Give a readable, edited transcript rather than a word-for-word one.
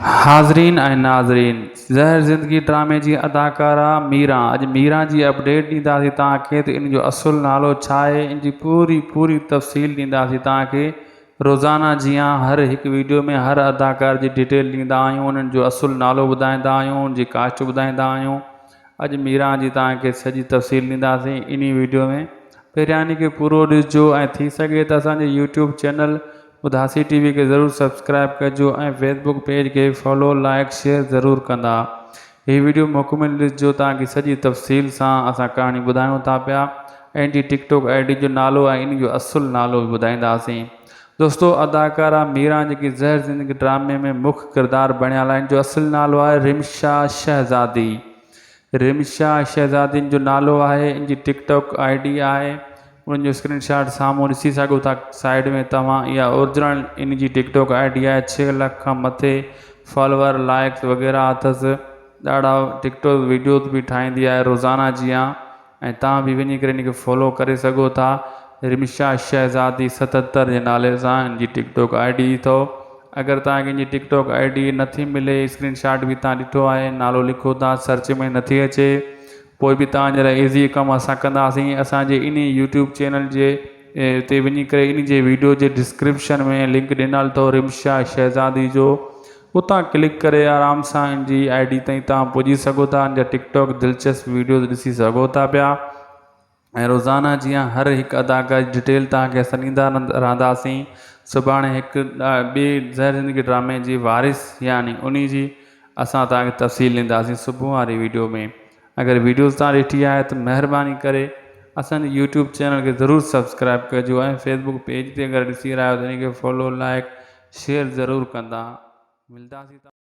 हाज़रीन ऐं नाज़रीन, ज़हर ज़िंदगी ड्रामे जी अदाकारा मीरा। अॼु मीरा जी अपडेट ॾींदासीं तव्हांखे त इन जो असुलु नालो छा आहे, इन जी पूरी तफ़सील ॾींदासीं तव्हांखे। रोज़ाना जीअं हर हिकु वीडियो में हर अदाकार जी डिटेल ॾींदा आहियूं, उन्हनि जो असुलु नालो ॿुधाईंदा आहियूं, उनजी कास्ट ॿुधाईंदा आहियूं। अॼु मीरा जी तव्हांखे सॼी तफ़सील ॾींदासीं इन वीडियो में। पहिरियां इन खे पूरो ॾिसजो ऐं थी सघे त असांजे यूट्यूब चैनल उदासी टीवी के ज़रूर सब्सक्राइब कजो ऐं फेसबुक पेज के फॉलो लाइक शेयर ज़रूर कंदा। ये वीडियो मुकम्मल ॾिसजो ताकि सॼी तफ़सील सां असां कहानी ॿुधायूं था पिया ऐं जी टिकटॉक आईडी जो नालो ऐं इन जो असुलु नालो बि ॿुधाईंदासीं। दोस्तों, अदाकारा मीरा जेकी ज़हर ज़िंदगी ड्रामे में मुख्य किरदारु बणियल आहे, जो असुलु नालो आहे रिमशा शहज़ादी। रिमशा शहज़ादी जो नालो आहे, इन जी टिकटॉक आईडी आहे, उन जो स्क्रीनशॉट सामूं ॾिसी सघो था साइड में तव्हां। इहा original in ji TikTok ID आहे, 6 लाख खां मथे फॉलोअर लाइक्स वग़ैरह अथसि। ॾाढा टिकटॉक वीडियोज़ बि ठाहींदी आहे रोज़ाना जीअं, ऐं तव्हां बि वञी करे इन खे फॉलो करे सघो था। रिमशा शहज़ादी 77 जे नाले सां इन जी टिकटॉक आईडी अथव। अगर तव्हांखे इन जी टिकटॉक आईडी नथी मिले, स्क्रीनशॉट भी तव्हां ॾिठो आहे, नालो लिखो था सर्च में नथी अचे, पोइ बि तव्हांजे लाइ ईज़ी कमु असां कंदासीं। असांजे इन यूट्यूब चैनल जे ते वञी करे इन जे वीडियो जे डिस्क्रिप्शन में लिंक ॾिनल अथव रिमशा शहज़ादी जो, उतां क्लिक करे आराम सां इन जी आईडी ताईं तव्हां पुॼी सघो था। इन जा टिकटॉक दिलचस्प वीडियोज़ ॾिसी सघो था पिया। ऐं रोज़ाना जीअं हर हिकु अदाकार जी डिटेल तव्हांखे असां ॾींदा रहंदासीं। सुभाणे हिकु ॿिए ज़हर ज़िंदगी ड्रामे जी वारिस यानी उन जी असां तव्हांखे तफ़सील ॾींदासीं सुबुह वारी वीडियो में। अगर वीडियोज़ तव्हां ॾिठी आहे त महिरबानी करे असांजे यूट्यूब चैनल खे ज़रूरु सब्सक्राइब कजो ऐं फेसबुक पेज ते अगरि ॾिसी रहिया आहियो त इन खे फॉलो लाइक शेयर ज़रूरु कंदा। मिलंदासीं।